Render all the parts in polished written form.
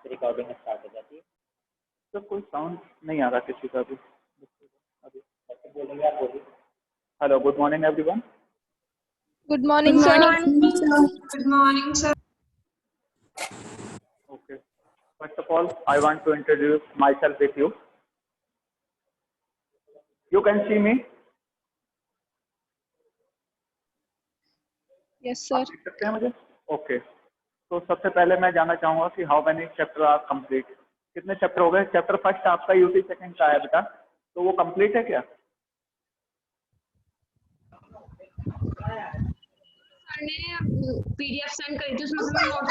Recording start हो जाती है। तो कोई साउंड नहीं आ रहा किसी का भी अभी। बोलेंगे आप बोलिए। Hello, good morning everyone. Good morning, sir. Good morning, sir. Okay. First of all, I want to introduce myself with you. You can see me? Yes, sir. आप देख सकते हैं मुझे? ओके। तो सबसे पहले मैं जानना चाहूँगा कि how many chapter are complete. कितने चैप्टर हो गए? चैप्टर फर्स्ट आपका यूटी सेकंड का है बेटा, तो वो कंप्लीट है क्या? सर ने पीडीएफ सेंड करी थी, उसमें से मैं नोट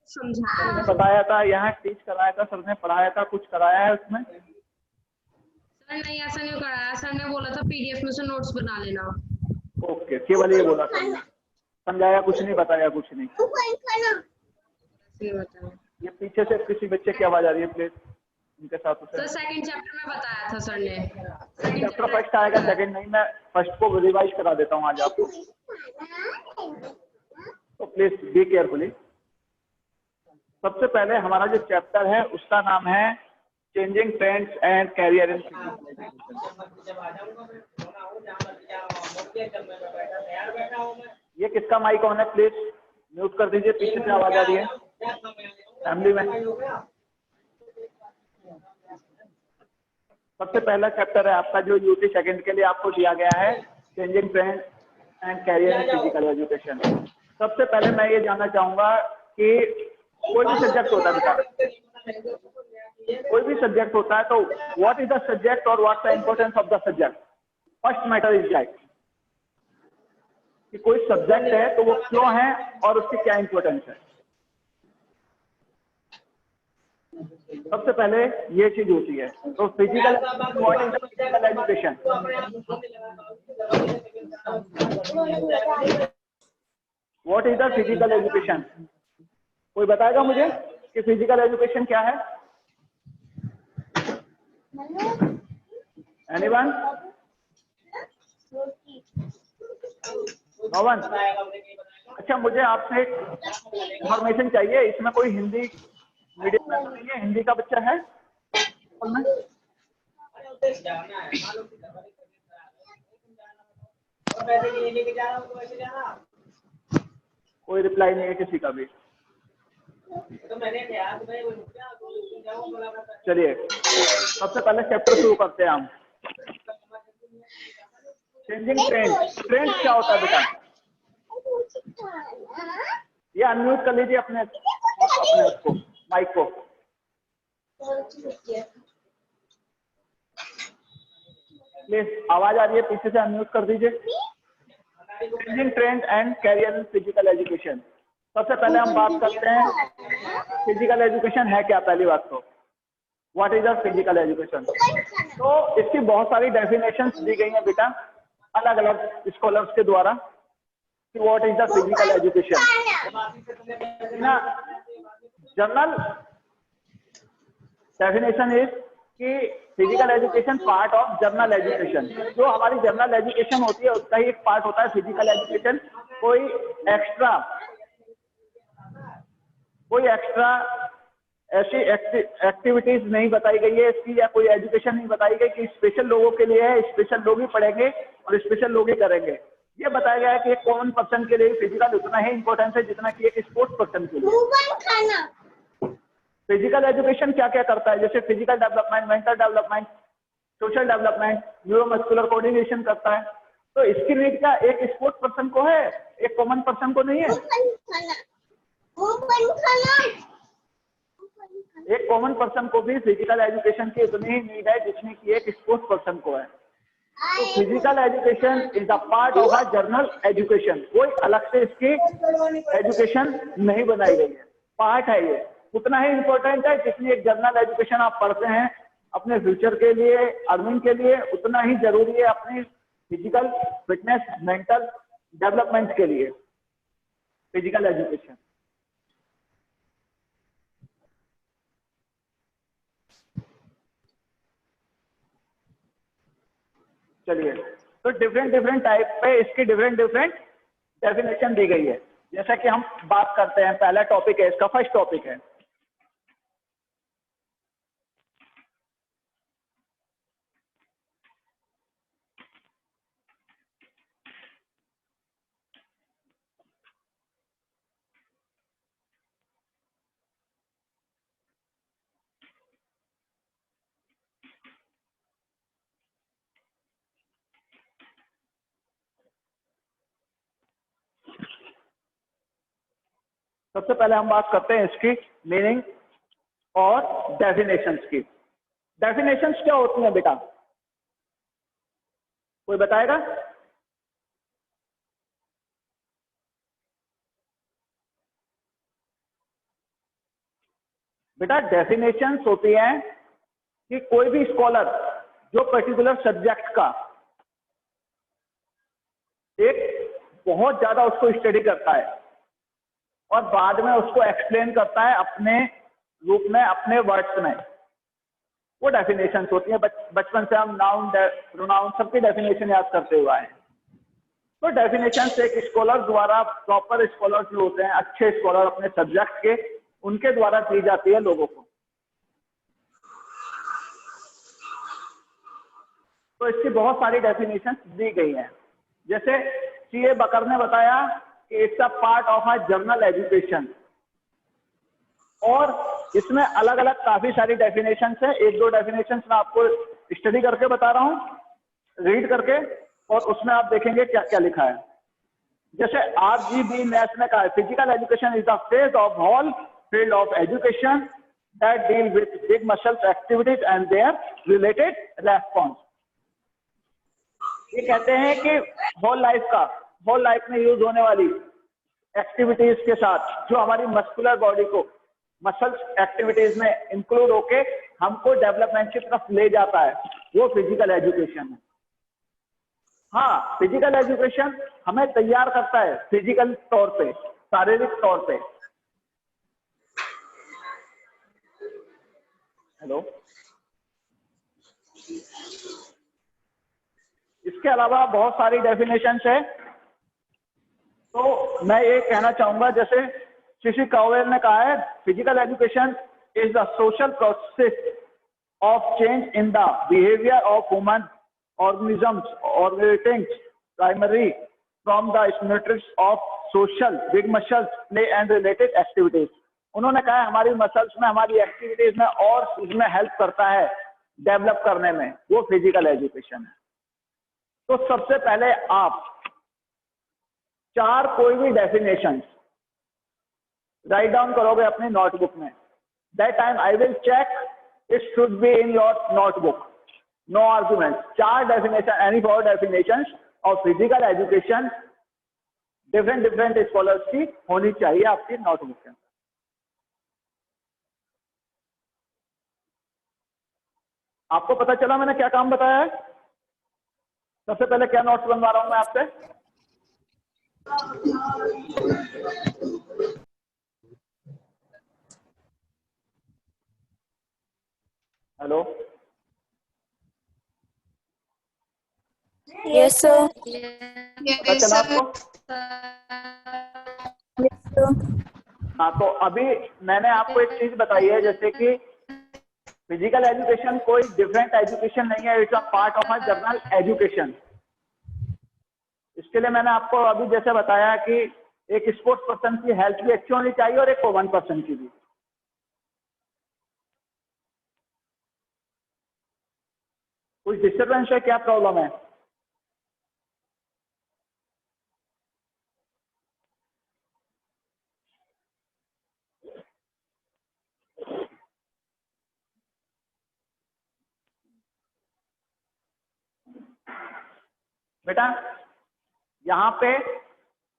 समझाया सर ने बताया था, यहाँ टीच कराया था, सर ने पढ़ाया था, कुछ कराया है उसमें? सर नहीं, ऐसा नहीं कराया। सर ने बोला था पीडीएफ में से नोट्स बना लेना। ओके, केवल ये बोला सर ने, समझाया कुछ नहीं, बताया कुछ नहीं। ये पीछे से किसी बच्चे की आवाज आ रही है, प्लीज उनके साथ उसे। सर सेकंड चैप्टर में बताया था सर ने। चैप्टर फर्स्ट आएगा, सेकंड नहीं। मैं फर्स्ट को रिवाइज करा देता हूँ आज आपको, तो प्लीज बी केयरफुली। सबसे पहले हमारा जो चैप्टर है उसका नाम है changing trends and career in physical education. ये किसका माइक ऑन है? प्लीज म्यूट कर दीजिए, पीछे से आवाज आ रही है फैमिली में। सबसे पहला चैप्टर है आपका जो यूटी सेकंड के लिए आपको दिया गया है, changing trend and career in physical education. सबसे पहले मैं ये जानना चाहूंगा कि कोई भी सब्जेक्ट होता है बेटा, कोई भी सब्जेक्ट होता है, तो व्हाट इज द सब्जेक्ट और what's the importance of the subject. First matter is that कि कोई सब्जेक्ट है तो वो क्यों है और उसकी क्या इंपॉर्टेंस है। सबसे पहले ये चीज होती है। तो physical, what is the physical education? What is the physical education? कोई बताएगा मुझे कि फिजिकल एजुकेशन क्या है? एनीवन? भवन? अच्छा, मुझे आपसे इंफॉर्मेशन चाहिए। इसमें कोई हिंदी मीडियम में नहीं है? हिंदी का बच्चा है? कोई रिप्लाई नहीं है किसी का भी। चलिए सबसे पहले चैप्टर शुरू करते हैं हम। Changing trend. ट्रेंड क्या होता है बेटा? ये अनम्यूट कर लीजिए अपने उसको, माइक को। प्लीज आवाज आ रही है पीछे से, अनम्यूट कर दीजिए। Changing trend and career in physical education. सबसे पहले हम बात करते हैं फिजिकल एजुकेशन है क्या। पहली बात तो what is the physical education. तो इसकी बहुत सारी डेफिनेशंस दी गई हैं बेटा, अलग अलग स्कॉलर्स के द्वारा कि what is the physical education ना। जनरल डेफिनेशन इज कि physical education part of journal education. जो हमारी जर्नल एजुकेशन होती है उसका ही एक पार्ट होता है फिजिकल एजुकेशन। कोई एक्स्ट्रा ऐसी एक्टिविटीज नहीं बताई गई है इसकी, या कोई एजुकेशन नहीं बताई गई कि स्पेशल लोगों के लिए है, स्पेशल लोग ही पढ़ेंगे और स्पेशल लोग ही करेंगे। ये बताया गया है कि एक कॉमन पर्सन के लिए फिजिकल उतना ही इंपॉर्टेंस है जितना कि एक स्पोर्ट्स पर्सन के लिए। फिजिकल एजुकेशन क्या क्या करता है? जैसे physical development, mental development, social development, neuromuscular coordination करता है। तो इसकी नीड क्या एक स्पोर्ट्स पर्सन को है, एक कॉमन पर्सन को नहीं है। एक कॉमन पर्सन को भी फिजिकल एजुकेशन की उतनी ही नीड है जितनी कि एक स्पोर्ट्स पर्सन को है। तो physical education is the part of a journal education. कोई अलग से इसकी एजुकेशन नहीं बनाई गई है, पार्ट है ये। उतना ही इंपॉर्टेंट है जितनी एक जर्नल एजुकेशन आप पढ़ते हैं अपने फ्यूचर के लिए, अर्निंग के लिए, उतना ही जरूरी है अपनी फिजिकल फिटनेस, मेंटल डेवलपमेंट के लिए फिजिकल एजुकेशन। चलिए, तो डिफरेंट टाइप पे इसकी डिफरेंट डेफिनेशन दी गई है। जैसा कि हम बात करते हैं, पहला टॉपिक है इसका, फर्स्ट टॉपिक है सबसे पहले हम बात करते हैं इसकी मीनिंग और डेफिनेशंस की। डेफिनेशंस क्या होती हैं बेटा, कोई बताएगा? बेटा डेफिनेशंस होती हैं कि कोई भी स्कॉलर जो पर्टिकुलर सब्जेक्ट का एक बहुत ज्यादा उसको स्टडी करता है और बाद में उसको एक्सप्लेन करता है अपने रूप में, अपने वर्ड्स में, वो डेफिनेशंस होती हैं। बचपन से हम नाउन, प्रोनाउन सबकी डेफिनेशन याद करते हुए आए हैं। तो डेफिनेशंस एक स्कॉलर द्वारा, प्रॉपर स्कॉलर जो होते हैं, अच्छे स्कॉलर अपने सब्जेक्ट के, उनके द्वारा दी जाती है लोगों को। तो इसकी बहुत सारी डेफिनेशन दी गई हैं। जैसे सीए बकर ने बताया कि it's a part of a journal education, और इसमें अलग अलग काफी सारी डेफिनेशंस है। एक दो डेफिनेशंस मैं आपको स्टडी करके बता रहा हूं, रीड करके, और उसमें आप देखेंगे क्या क्या लिखा है। जैसे RGB मैथ ने कहा है, physical education is the phase of whole field of education that deal with big muscles activities and their related response. ये कहते हैं कि होल लाइफ में यूज होने वाली एक्टिविटीज के साथ जो हमारी मस्कुलर बॉडी को मसल्स एक्टिविटीज में इंक्लूड होके हमको डेवलपमेंट की तरफ ले जाता है, वो फिजिकल एजुकेशन है। हाँ, फिजिकल एजुकेशन हमें तैयार करता है फिजिकल तौर पे, शारीरिक तौर पे। हेलो, इसके अलावा बहुत सारी डेफिनेशंस है। तो मैं ये कहना चाहूंगा, जैसे सीसी कावेल ने कहा है, physical education is the social process of change in the behaviour of human organisms originating primarily from the stimulus of social big muscles play and related activities। उन्होंने कहा है हमारी मसल्स में, हमारी एक्टिविटीज में और इसमें हेल्प करता है डेवलप करने में, वो फिजिकल एजुकेशन है। तो सबसे पहले आप चार कोई भी डेफिनेशन राइट डाउन करोगे अपनी नोटबुक में। That time I will check, it should be in your notebook, no argument. चार definition, any four definition of physical education different scholars की होनी चाहिए आपकी नोटबुक के अंदर। आपको पता चला मैंने क्या काम बताया है? सबसे पहले क्या नोट्स बनवा रहा हूं मैं आपसे? Hello, Yes, sir. पता चला आपको? हाँ, तो अभी मैंने आपको एक चीज बताई है, जैसे कि फिजिकल एजुकेशन कोई डिफरेंट एजुकेशन नहीं है, it's a part of a general education. इसके लिए मैंने आपको अभी जैसे बताया कि एक स्पोर्ट्स पर्सन की हेल्थ भी अच्छी होनी चाहिए और एक कॉमन पर्सन की भी। कुछ डिस्टर्बेंस है, क्या प्रॉब्लम है? बेटा यहाँ पे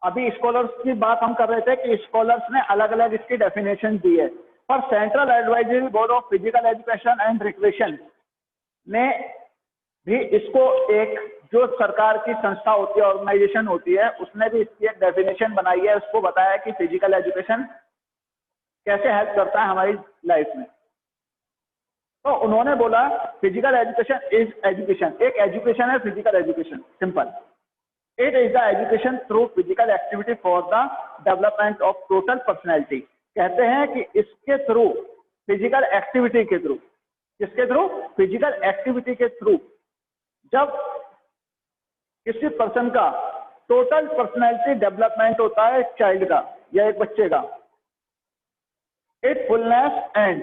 अभी स्कॉलर्स की बात हम कर रहे थे कि स्कॉलर्स ने अलग अलग इसकी डेफिनेशन दी है, पर central advisory board of physical education and recreation ने भी इसको, एक जो सरकार की संस्था होती है, ऑर्गेनाइजेशन होती है, उसने भी इसकी एक डेफिनेशन बनाई है। उसको बताया कि फिजिकल एजुकेशन कैसे हेल्प करता है हमारी लाइफ में। तो उन्होंने बोला फिजिकल एजुकेशन इज एजुकेशन, एक एजुकेशन है physical education, simple. It is the education through physical activity for the development of total personality. कहते हैं कि इसके थ्रू, फिजिकल एक्टिविटी के थ्रू, किसके थ्रू? फिजिकल एक्टिविटी के थ्रू जब किसी पर्सन का टोटल पर्सनैलिटी डेवलपमेंट होता है, एक चाइल्ड का या एक बच्चे का, it fullness and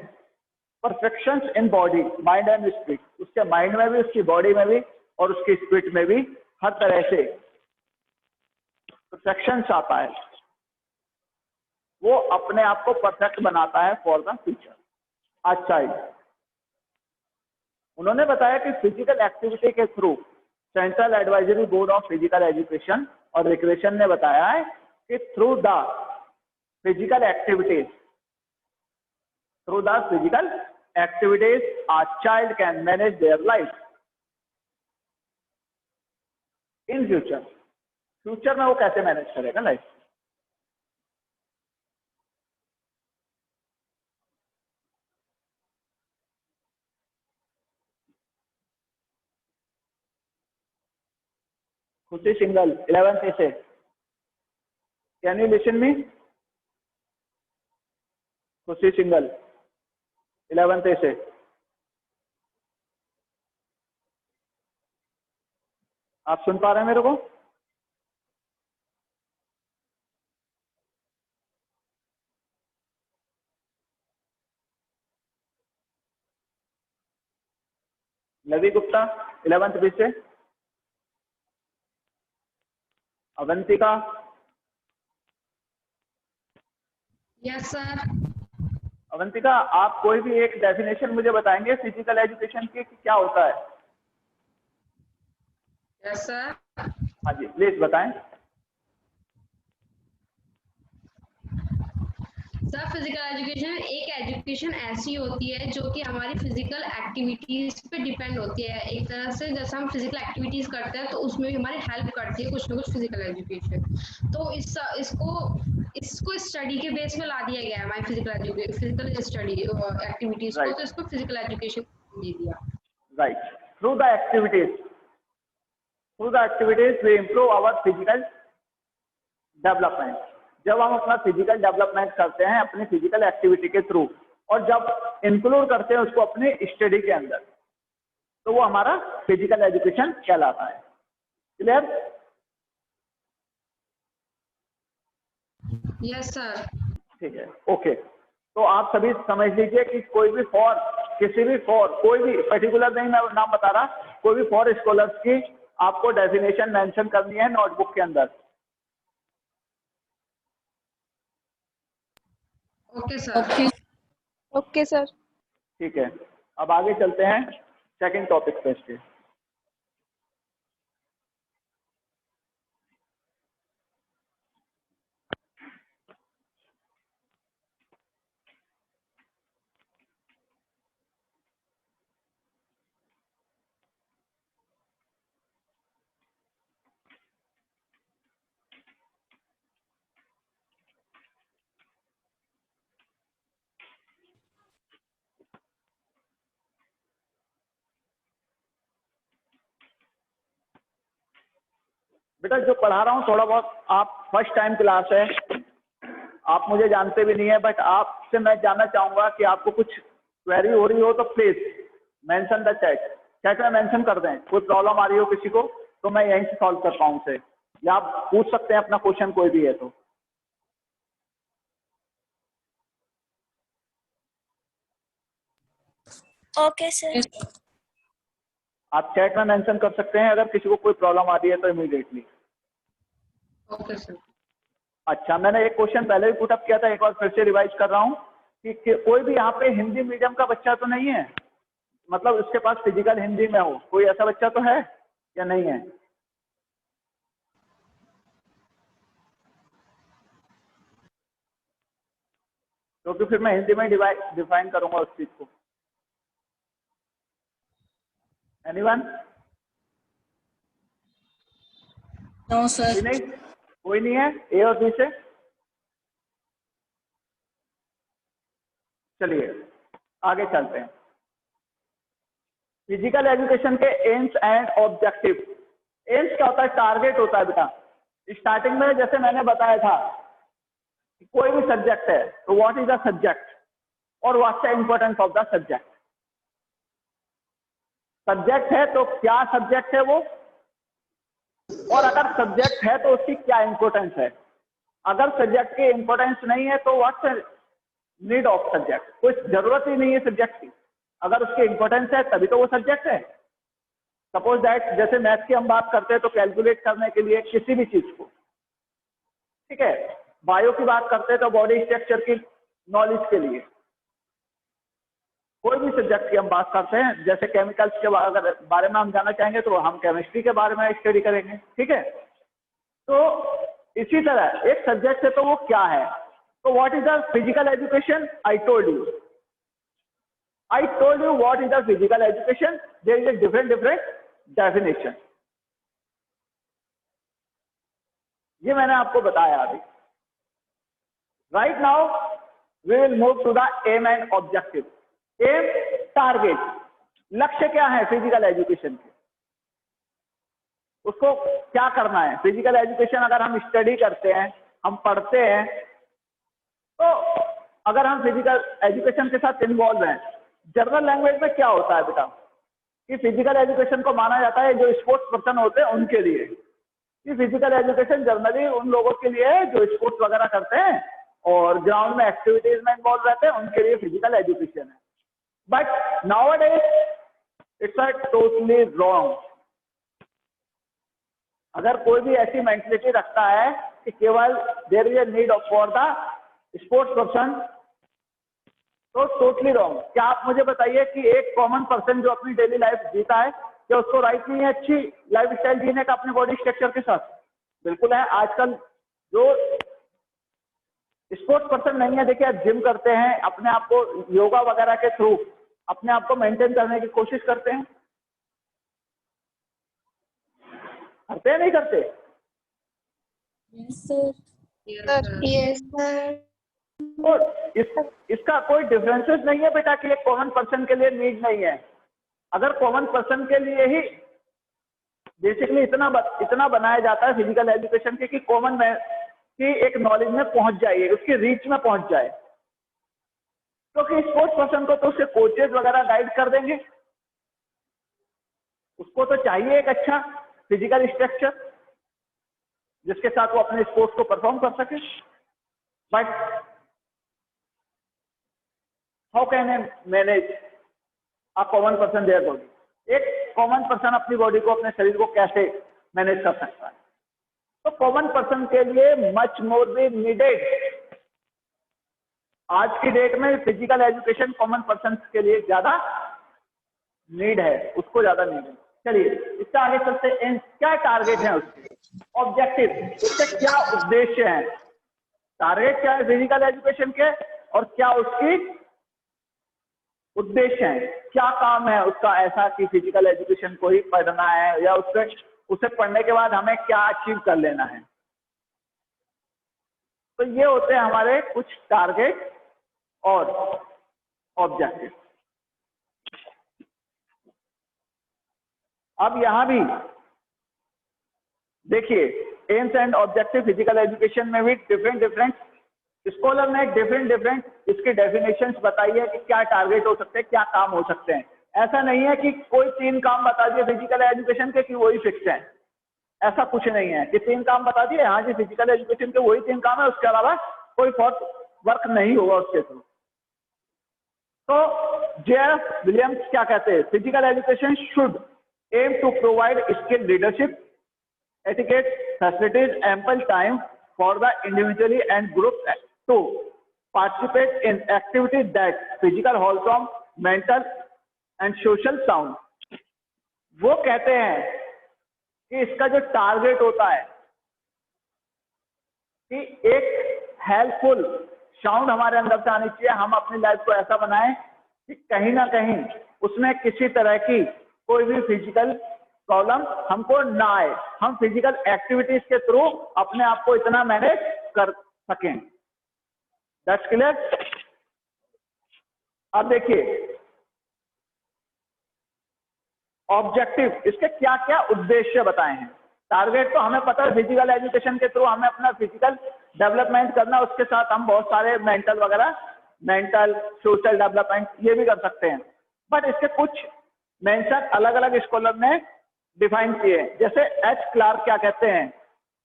perfection in body, mind and spirit, उसके माइंड में भी, उसकी बॉडी में भी और उसकी स्पिरिट में भी हर तरह से परफेक्शन आता है। वो अपने आप को परफेक्ट बनाता है फॉर द फ्यूचर। अच्छा, उन्होंने बताया कि फिजिकल एक्टिविटी के through central advisory board of physical education और रिक्रिएशन ने बताया है कि through the physical activities a child can manage their life in future में वो कैसे मैनेज करेगा लाइफ। खुशी सिंगल 11th से, कैन यू लिसन मी? खुशी सिंगल 11th से, आप सुन पा रहे हैं मेरे को? लवी गुप्ता 11th बी से, अवंतिका, यस सर। अवंतिका आप कोई भी एक डेफिनेशन मुझे बताएंगे फिजिकल एजुकेशन की कि क्या होता है? Yes sir. हाँ जी प्लीज बताएं। सर फिजिकल एजुकेशन एक एजुकेशन ऐसी होती है जो कि हमारी फिजिकल एक्टिविटीज पे डिपेंड होती है। एक तरह से जैसे हम फिजिकल एक्टिविटीज करते हैं तो उसमें भी हमारी हेल्प करती है कुछ ना कुछ फिजिकल एजुकेशन। तो इसको स्टडी के बेस में ला दिया गया है हमारी फिजिकल स्टडी एक्टिविटीज को, तो इसको फिजिकल एजुकेशन दे दिया। Right, through the activities we improve our physical development. जब हम अपना फिजिकल डेवलपमेंट करते हैं अपनी फिजिकल एक्टिविटी के थ्रू, और जब इंक्लूड करते हैं उसको अपनी स्टडी के अंदर, तो वो हमारा फिजिकल एजुकेशन कहलाता है। क्लियर? Yes sir. ठीक है, ओके। तो आप सभी समझ लीजिए कि कोई भी कोई भी पर्टिकुलर नहीं मैं नाम बता रहा, कोई भी फॉर स्कॉलर्स की आपको डेफिनेशन मेंशन करनी है नोटबुक के अंदर। Okay sir. Okay sir. ठीक है, अब आगे चलते हैं सेकंड टॉपिक पे इसके। बेटा जो पढ़ा रहा हूँ थोड़ा बहुत, आप फर्स्ट टाइम क्लास है, आप मुझे जानते भी नहीं है, बट आपसे मैं जानना चाहूंगा कि आपको कुछ क्वेरी हो रही हो तो प्लीज मेंशन द चैट में मेंशन कर दें। कोई प्रॉब्लम आ रही हो किसी को तो मैं यहीं से सॉल्व कर पाऊँ उसे, या आप पूछ सकते हैं अपना क्वेश्चन कोई भी है तो। Okay sir. आप चैट में मेंशन कर सकते हैं अगर किसी को कोई प्रॉब्लम आ रही है तो इमीडिएटली। Okay sir. अच्छा, मैंने एक क्वेश्चन पहले भी पुट अप किया था, एक बार फिर से रिवाइज कर रहा हूँ कि कोई भी यहाँ पे हिंदी मीडियम का बच्चा तो नहीं है, मतलब उसके पास फिजिकल हिंदी में हो, कोई ऐसा बच्चा तो है या नहीं है? क्योंकि फिर मैं हिंदी में डिफाइन करूंगा उस चीज को। एनीवन? No sir. नहीं, कोई नहीं है ए और बी से? चलिए आगे चलते हैं। फिजिकल एजुकेशन के एम्स एंड ऑब्जेक्टिव। एम्स क्या होता है? टारगेट होता है बेटा। स्टार्टिंग में जैसे मैंने बताया था कि कोई भी सब्जेक्ट है तो व्हाट इज द सब्जेक्ट और what's the importance of the subject. Subject है तो क्या सब्जेक्ट है वो, और अगर सब्जेक्ट है तो उसकी क्या इंपॉर्टेंस है। अगर सब्जेक्ट की इंपॉर्टेंस नहीं है तो व्हाट्स नीड ऑफ सब्जेक्ट, कुछ जरूरत ही नहीं है सब्जेक्ट की। अगर उसकी इंपॉर्टेंस है तभी तो वो सब्जेक्ट है। सपोज दैट जैसे मैथ की हम बात करते हैं तो कैलकुलेट करने के लिए किसी भी चीज को, ठीक है, बायो की बात करते हैं तो बॉडी स्ट्रक्चर की नॉलेज के लिए। कोई भी सब्जेक्ट की हम बात करते हैं, जैसे केमिकल्स के अगर बारे में हम जानना चाहेंगे तो हम केमिस्ट्री के बारे में स्टडी करेंगे, ठीक है। तो इसी तरह एक सब्जेक्ट है तो वो क्या है, तो what is the physical education, I told you what is the physical education, there is a different definition, ये मैंने आपको बताया अभी। Right now we will move to the aim and objective. Aim, target, लक्ष्य क्या है फिजिकल एजुकेशन के, उसको क्या करना है। फिजिकल एजुकेशन अगर हम स्टडी करते हैं, हम पढ़ते हैं, तो अगर हम फिजिकल एजुकेशन के साथ इन्वॉल्व हैं, जनरल लैंग्वेज में क्या होता है बेटा कि फिजिकल एजुकेशन को माना जाता है जो स्पोर्ट्स पर्सन होते हैं उनके लिए, कि फिजिकल एजुकेशन जनरली उन लोगों के लिए है जो स्पोर्ट्स वगैरह करते हैं और ग्राउंड में एक्टिविटीज में इन्वॉल्व रहते हैं, उनके लिए फिजिकल एजुकेशन है। But nowadays it's a totally wrong. अगर कोई भी ऐसी मेंटलिटी रखता है कि केवल there is a need for the sports person, तो टोटली रॉन्ग। क्या आप मुझे बताइए कि एक कॉमन पर्सन जो अपनी डेली लाइफ जीता है, क्या उसको राइट नहीं है अच्छी लाइफ स्टाइल जीने का अपने बॉडी स्ट्रक्चर के साथ? बिल्कुल है। आजकल जो स्पोर्ट्स पर्सन नहीं है, देखिए आप जिम करते हैं, अपने आप को योगा वगैरह के थ्रू अपने आप को मेंटेन करने की कोशिश करते हैं, करते हैं नहीं करते? Yes, sir. Yes, sir. और इसका कोई डिफरेंसेस नहीं है बेटा कि एक कॉमन पर्सन के लिए नीड नहीं है। अगर कॉमन पर्सन के लिए ही बेसिकली इतना बनाया जाता है फिजिकल एजुकेशन के कि कॉमन में की एक नॉलेज में पहुंच जाए, उसकी रीच में पहुंच जाए, क्योंकि स्पोर्ट्स पर्सन को तो उसके कोचेज वगैरह गाइड कर देंगे, उसको तो चाहिए एक अच्छा फिजिकल स्ट्रक्चर जिसके साथ वो अपने स्पोर्ट्स को परफॉर्म कर सके। But how can I manage a common person their body? एक कॉमन पर्सन अपनी बॉडी को, अपने शरीर को कैसे मैनेज कर सकता है? तो कॉमन पर्सन के लिए मच मोर बी नीडेड। आज की डेट में फिजिकल एजुकेशन कॉमन पर्सन के लिए ज्यादा नीड है, उसको ज्यादा नीड है। चलिए इससे आगे चलते हैं। क्या टारगेट है उसके, ऑब्जेक्टिव, उसके क्या उद्देश्य है? टारगेट क्या है फिजिकल एजुकेशन के और क्या उसकी उद्देश्य है, क्या काम है उसका ऐसा कि फिजिकल एजुकेशन को ही पढ़ना है या उसे पढ़ने के बाद हमें क्या अचीव कर लेना है। तो ये होते हैं हमारे कुछ टारगेट और ऑब्जेक्टिव। अब यहां भी देखिए AIIMS and objective physical education में भी डिफरेंट स्कॉलर ने डिफरेंट इसकी डेफिनेशंस बताई है कि क्या टारगेट हो सकते हैं, क्या काम हो सकते हैं। ऐसा नहीं है कि कोई 3 काम बता दिए फिजिकल एजुकेशन के कि वही फिक्स है, ऐसा कुछ नहीं है कि 3 काम बता दिए, हाँ जी फिजिकल एजुकेशन के वही 3 काम है, उसके अलावा कोई वर्क नहीं होगा उसके थ्रू। तो जे.एफ. विलियम्स क्या कहते हैं? Physical education should aim to provide skill leadership, etiquette, facilities, ample time for the individually and group to participate in activities that physical, wholesome, mental and social sound। वो कहते हैं कि इसका जो टारगेट होता है कि एक हेल्पफुल साउंड हमारे अंदर से आनी चाहिए। हम अपनी लाइफ को ऐसा बनाएं कि कहीं ना कहीं उसमें किसी तरह की कोई भी फिजिकल प्रॉब्लम हमको ना आए, हम फिजिकल एक्टिविटीज के थ्रू अपने आप को इतना मैनेज कर सकें। That's clear? अब देखिए ऑब्जेक्टिव, इसके क्या क्या उद्देश्य बताए हैं। टारगेट तो हमें पता है फिजिकल एजुकेशन के थ्रू हमें अपना फिजिकल डेवलपमेंट करना, उसके साथ हम बहुत सारे मेंटल सोशल डेवलपमेंट ये भी कर सकते हैं। बट इसके कुछ मेंशन अलग अलग स्कॉलर ने डिफाइन किए। जैसे एच क्लार्क क्या कहते हैं,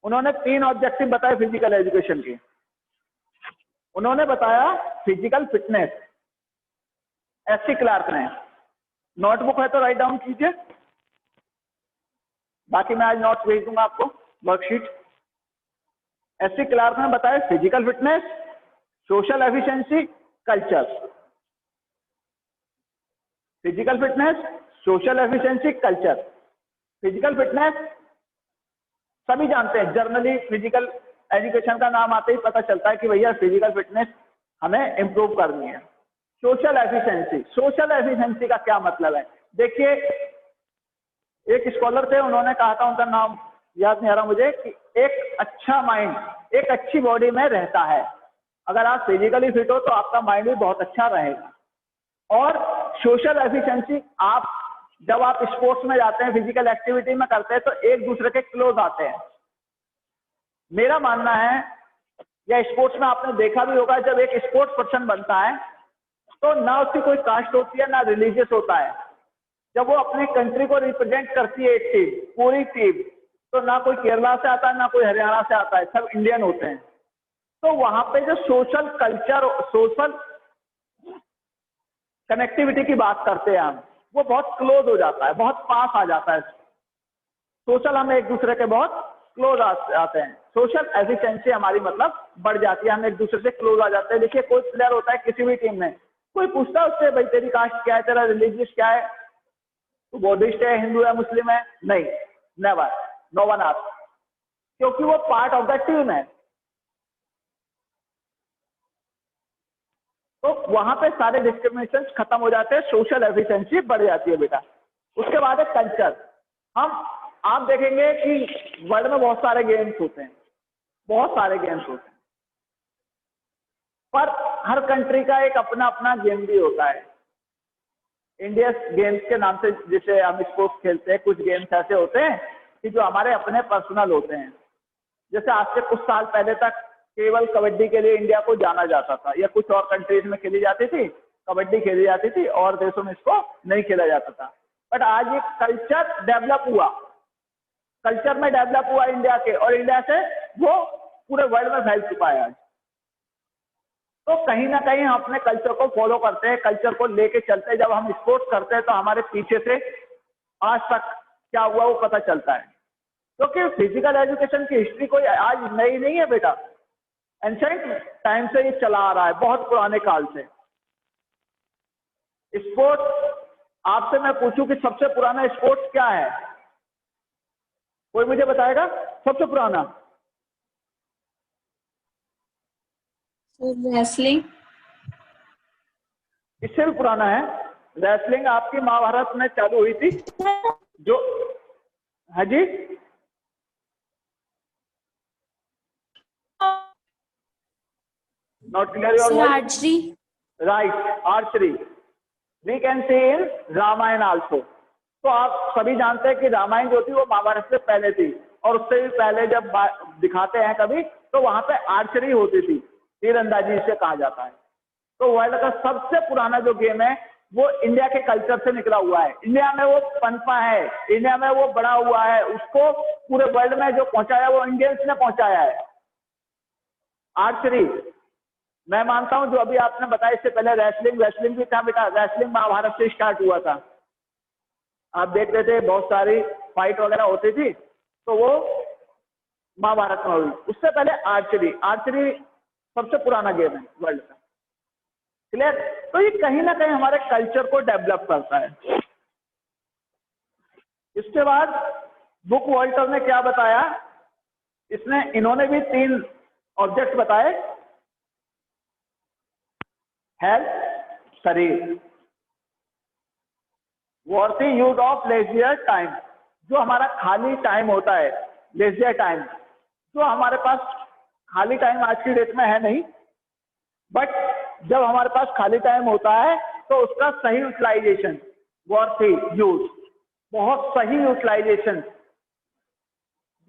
उन्होंने 3 ऑब्जेक्टिव बताए फिजिकल एजुकेशन के। उन्होंने बताया फिजिकल फिटनेस, एच क्लार्क ने। नोटबुक है तो राइट डाउन कीजिए, बाकी मैं आज नोट्स भेज दूंगा आपको, वर्कशीट। एस सी क्लार्क ने बताया physical fitness, social efficiency, culture. Physical fitness, social efficiency, culture. Physical fitness सभी जानते हैं, जर्नली फिजिकल एजुकेशन का नाम आते ही पता चलता है कि भैया फिजिकल फिटनेस हमें इंप्रूव करनी है। सोशल एफिशिएंसी, सोशल एफिशिएंसी का क्या मतलब है? देखिए, एक स्कॉलर थे, उन्होंने कहा था, उनका नाम याद नहीं आ रहा मुझे, कि एक अच्छा माइंड एक अच्छी बॉडी में रहता है। अगर आप फिजिकली फिट हो तो आपका माइंड भी बहुत अच्छा रहेगा। और सोशल एफिशिएंसी, आप जब आप स्पोर्ट्स में जाते हैं, फिजिकल एक्टिविटी में करते हैं, तो एक दूसरे के क्लोज आते हैं। मेरा मानना है, या स्पोर्ट्स में आपने देखा भी होगा, जब एक स्पोर्ट्स पर्सन बनता है तो ना उसकी कोई कास्ट होती है, ना रिलीजियस होता है। जब वो अपनी कंट्री को रिप्रेजेंट करती है एक टीम, पूरी टीम, तो ना कोई केरला से आता है, ना कोई हरियाणा से आता है, सब इंडियन होते हैं। तो वहां पे जो सोशल कल्चर, सोशल कनेक्टिविटी की बात करते हैं हम, वो बहुत क्लोज हो जाता है, बहुत पास आ जाता है। सोशल, हम एक दूसरे के बहुत क्लोज आते हैं। सोशल एफिशिएंसी हमारी मतलब बढ़ जाती है, हम एक दूसरे से क्लोज आ जाते हैं। देखिए, कोई प्लेयर होता है किसी भी टीम में, कोई पूछता है उससे, भाई तेरी कास्ट क्या है, तेरा रिलीजियस क्या है, तो बौद्धिस्ट है, हिंदू है, मुस्लिम है? नहीं, नेवर, नो वन आस्क, क्योंकि वो पार्ट ऑफ द टीम है। तो वहां पे सारे डिस्क्रिमिनेशन खत्म हो जाते हैं, सोशल एफिशिएंसी बढ़ जाती है बेटा। उसके बाद है कल्चर। आप देखेंगे कि वर्ल्ड में बहुत सारे गेम्स होते हैं, बहुत सारे गेम्स होते हैं, पर हर कंट्री का एक अपना अपना गेम भी होता है। इंडिया गेम्स के नाम से जिसे हम स्पोर्ट्स खेलते हैं, कुछ गेम्स ऐसे होते हैं कि जो हमारे अपने पर्सनल होते हैं। जैसे आज से कुछ साल पहले तक केवल कबड्डी के लिए इंडिया को जाना जाता था, या कुछ और कंट्रीज में खेली जाती थी, कबड्डी खेली जाती थी, और देशों में इसको नहीं खेला जाता था। बट आज ये कल्चर डेवलप हुआ, कल्चर में डेवलप हुआ इंडिया के, और इंडिया से वो पूरे वर्ल्ड में फैल चुका है आज। तो कहीं ना कहीं हम अपने कल्चर को फॉलो करते हैं, कल्चर को लेके चलते हैं। जब हम स्पोर्ट्स करते हैं तो हमारे पीछे से आज तक क्या हुआ वो पता चलता है। क्योंकि फिजिकल एजुकेशन की हिस्ट्री कोई आज नई नहीं है बेटा, एंशिएंट टाइम से ये चला आ रहा है, बहुत पुराने काल से। स्पोर्ट्स, आपसे मैं पूछूं कि सबसे पुराना स्पोर्ट्स क्या है, कोई मुझे बताएगा सबसे पुराना? रेसलिंग। इससे भी पुराना है। रेसलिंग आपकी महाभारत में चालू हुई थी, जो, हाँ जी, not clear your voice? Archery. Right, archery we can see in Ramayana also. तो आप सभी जानते हैं कि रामायण जो थी वो महाभारत से पहले थी, और उससे भी पहले जब दिखाते हैं कभी, तो वहां पे आर्चरी होती थी, तीरंदाजी से कहा जाता है। तो वर्ल्ड का सबसे पुराना जो गेम है वो इंडिया के कल्चर से निकला हुआ है, इंडिया में वो पनपा है, इंडिया में वो बड़ा हुआ है, उसको पूरे वर्ल्ड में जो पहुंचाया वो इंडियंस ने पहुंचाया है। आर्चरी, मैं मानता हूं, जो अभी आपने बताया इससे पहले रेसलिंग भी था बेटा, रेसलिंग महाभारत से स्टार्ट हुआ था। आप देखते थे बहुत सारी फाइट वगैरह होती थी, तो वो महाभारत में हुई। उससे पहले आर्चरी सबसे पुराना गेम है वर्ल्ड का। क्लियर? तो ये कहीं ना कहीं हमारे कल्चर को डेवलप करता है। इसके बाद बुक वॉल्टर ने क्या बताया, इन्होंने भी 3 ऑब्जेक्ट बताए, हेल्थ, शरीर, worthy use of leisure time, जो हमारा खाली टाइम होता है, लेजियर टाइम, जो हमारे पास खाली टाइम आज की डेट में है नहीं, बट जब हमारे पास खाली टाइम होता है तो उसका सही यूटिलाइजेशन, वर्थी यूज, बहुत सही यूटिलाइजेशन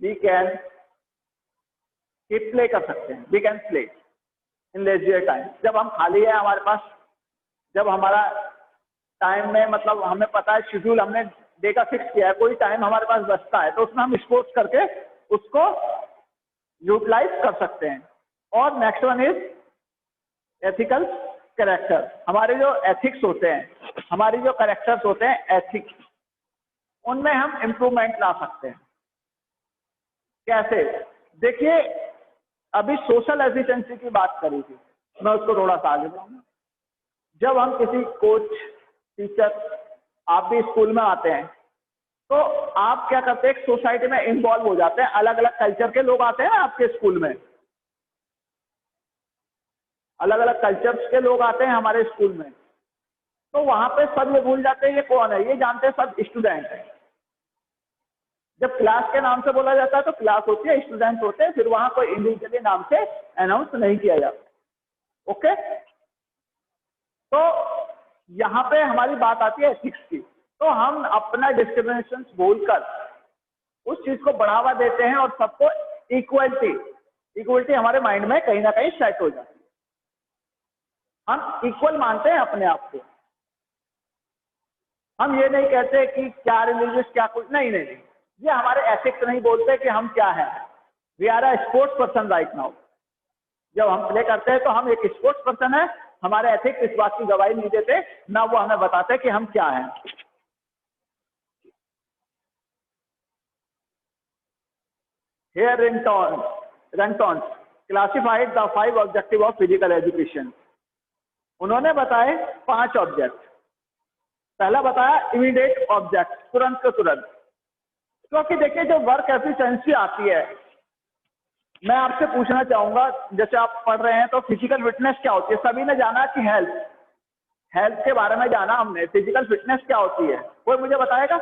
वी कैन प्ले कर सकते हैं, we can play in leisure time. जब हम खाली है हमारे पास, जब हमारा टाइम में मतलब हमें पता है शेड्यूल, हमने डे का फिक्स किया है, कोई टाइम हमारे पास बचता है, तो उसमें हम स्पोर्ट्स करके उसको यूटिलाइज कर सकते हैं। और next one is ethical character. हमारे जो एथिक्स होते हैं, हमारी जो कैरेक्टर्स होते हैं एथिक्स, उनमें हम इम्प्रूवमेंट ला सकते हैं। कैसे? देखिए, अभी सोशल एफिशिएंसी की बात करी थी, मैं उसको थोड़ा सा आगे बढ़ाऊंगा। जब हम किसी कोच, टीचर, आप भी स्कूल में आते हैं तो आप क्या करते हैं, एक सोसाइटी में इन्वॉल्व हो जाते हैं। अलग अलग कल्चर के लोग आते हैं ना आपके स्कूल में, अलग अलग कल्चर्स के लोग आते हैं हमारे स्कूल में, तो वहां पे सब ये भूल जाते हैं ये कौन है, ये जानते हैं सब स्टूडेंट है। जब क्लास के नाम से बोला जाता है तो क्लास होती है, स्टूडेंट्स होते हैं, फिर वहां कोई इंडिविजुअली नाम से अनाउंस नहीं किया जाता। ओके, तो यहाँ पे हमारी बात आती है एथिक्स की। तो हम अपना डिस्क्रिमिनेशन बोलकर उस चीज को बढ़ावा देते हैं और सबको इक्वलिटी हमारे माइंड में कहीं ना कहीं सेट हो जाती है। हम इक्वल मानते हैं अपने आप को। हम ये नहीं कहते कि क्या रिलीजियस क्या कुछ, नहीं नहीं नहीं, ये हमारे एथिक्स नहीं बोलते कि हम क्या हैं। We are a sports person right now. जब हम प्ले करते हैं तो हम एक स्पोर्ट्स पर्सन है, हमारे एथिक्स इस बात की गवाही नहीं देते, ना वो हमें बताते कि हम क्या हैं। Here Rentons classified the 5 objectives of physical education. उन्होंने बताए 5 ऑब्जेक्ट। पहला बताया इमीडिएट ऑब्जेक्ट, तुरंत के तुरंत। क्योंकि देखिए जो वर्क एफिशिएंसी आती है, मैं आपसे पूछना चाहूंगा, जैसे आप पढ़ रहे हैं तो फिजिकल फिटनेस क्या होती है, सभी ने जाना कि हेल्थ के बारे में जाना हमने। फिजिकल फिटनेस क्या होती है, कोई मुझे बताएगा?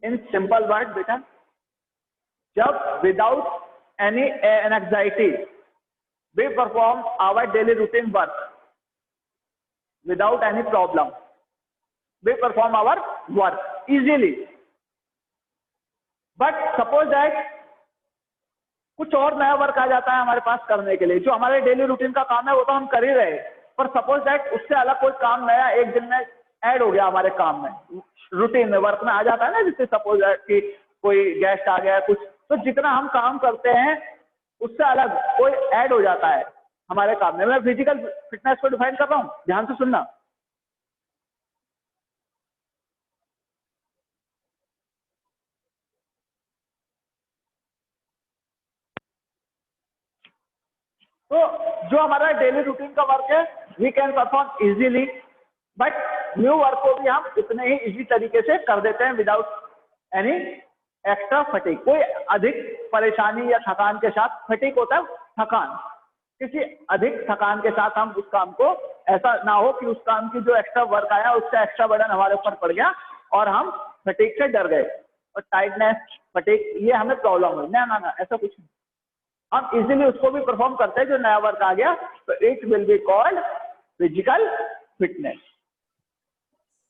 इन सिंपल वर्ड बेटा, जब without any anxiety we perform our daily routine work without any problem, we perform our work easily. But suppose that कुछ और नया वर्क आ जाता है हमारे पास करने के लिए, जो हमारे डेली रूटीन का काम है वो तो हम कर ही रहे, पर सपोज दैट उससे अलग कोई काम नया एक दिन में ऐड हो गया हमारे काम में, रूटीन में, वर्क में आ जाता है ना। जैसे सपोज दैट कि कोई गेस्ट आ गया कुछ, तो जितना हम काम करते हैं उससे अलग कोई ऐड हो जाता है हमारे काम में। मैं फिजिकल फिटनेस को डिफाइन कर रहा हूं, ध्यान से सुनना। तो जो हमारा डेली रूटीन का वर्क है we can perform easily, but new work को भी हम इतने ही इजी तरीके से कर देते हैं विदाउट एनी एक्स्ट्रा फटीग। कोई अधिक परेशानी या थकान के साथ, फटीग होता है थकान, किसी अधिक थकान के साथ हम उस काम को, ऐसा ना हो कि उस काम की जो एक्स्ट्रा वर्क आया उसका एक्स्ट्रा बर्डन हमारे ऊपर पड़ गया और हम फटीग से डर गए और टाइटनेस, फटीग, ये हमें प्रॉब्लम हुई। ना ना ना, ऐसा कुछ नहीं, हम इजीली उसको भी परफॉर्म करते हैं जो नया वर्क आ गया। तो it will be called physical fitness.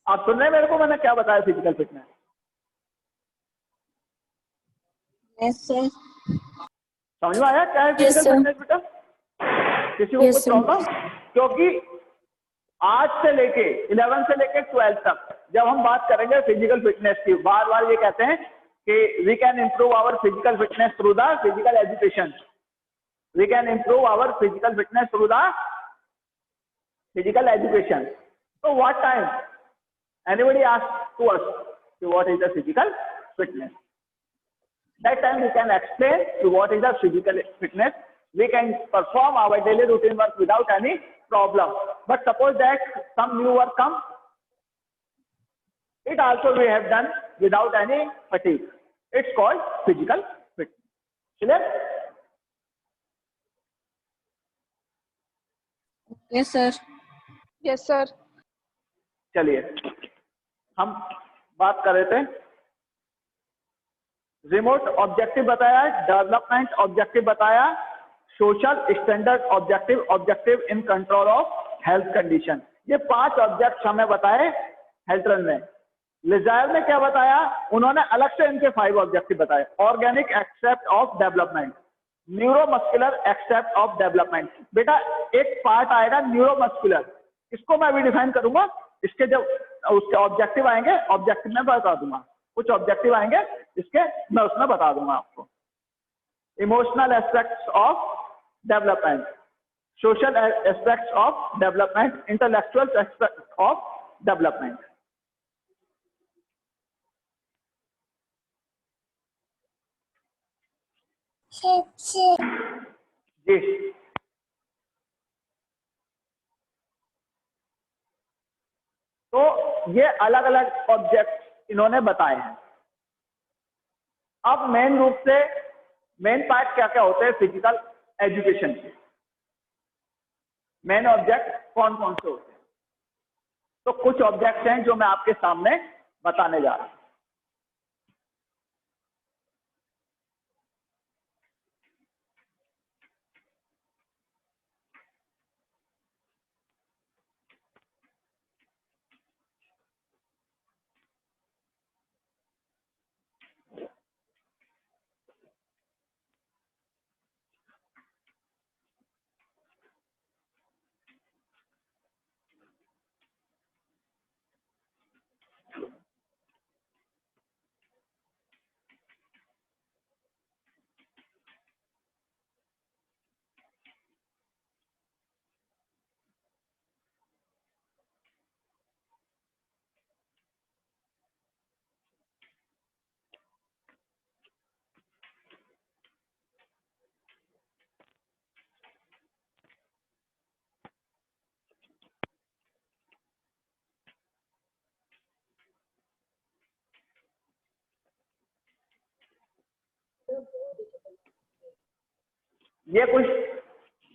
आप सुन रहे हैं मेरे को, मैंने क्या बताया फिजिकल फिटनेस? Yes, sir. समझ में आया क्या है Yes, फिजिकल sir. फिटनेस बेटा? किसी को Yes, कुछ sir. प्रॉब्लम? क्योंकि आज से लेके 11 से लेके 12 तक जब हम बात करेंगे फिजिकल फिटनेस की, बार बार ये कहते हैं कि we can improve our physical fitness through the physical education, we can improve our physical fitness through the physical education. तो what time anybody ask to us what is the physical fitness, that time we can explain to what is the physical fitness. We can perform our daily routine work without any problem. But suppose that some new work comes, it also we have done without any fatigue. It's called physical fitness. Clear? Yes, sir. Yes, sir. चलिए हम बात कर रहे थे, remote objective बताया, development objective बताया, social standard objective, objective in control of health condition. ये 5 object हमें बताए हेल्थ में। लिजायर ने क्या बताया, उन्होंने अलग से इनके 5 ऑब्जेक्टिव बताए। Organic except of development, neuromuscular except of development. बेटा एक पार्ट आएगा न्यूरोमस्कुलर, इसको मैं अभी डिफाइन करूंगा, इसके जब उसके ऑब्जेक्टिव आएंगे ऑब्जेक्टिव में बता दूंगा, कुछ ऑब्जेक्टिव आएंगे इसके मैं उसमें बता दूंगा आपको। Emotional aspects of development, social aspects of development, intellectual aspects of development. जी, तो ये अलग अलग ऑब्जेक्ट इन्होंने बताए हैं। अब मेन रूप से मेन पार्ट क्या क्या होते हैं फिजिकल एजुकेशन के, मेन ऑब्जेक्ट कौन कौन से होते हैं? तो कुछ ऑब्जेक्ट्स हैं जो मैं आपके सामने बताने जा रहा हूं। ये कुछ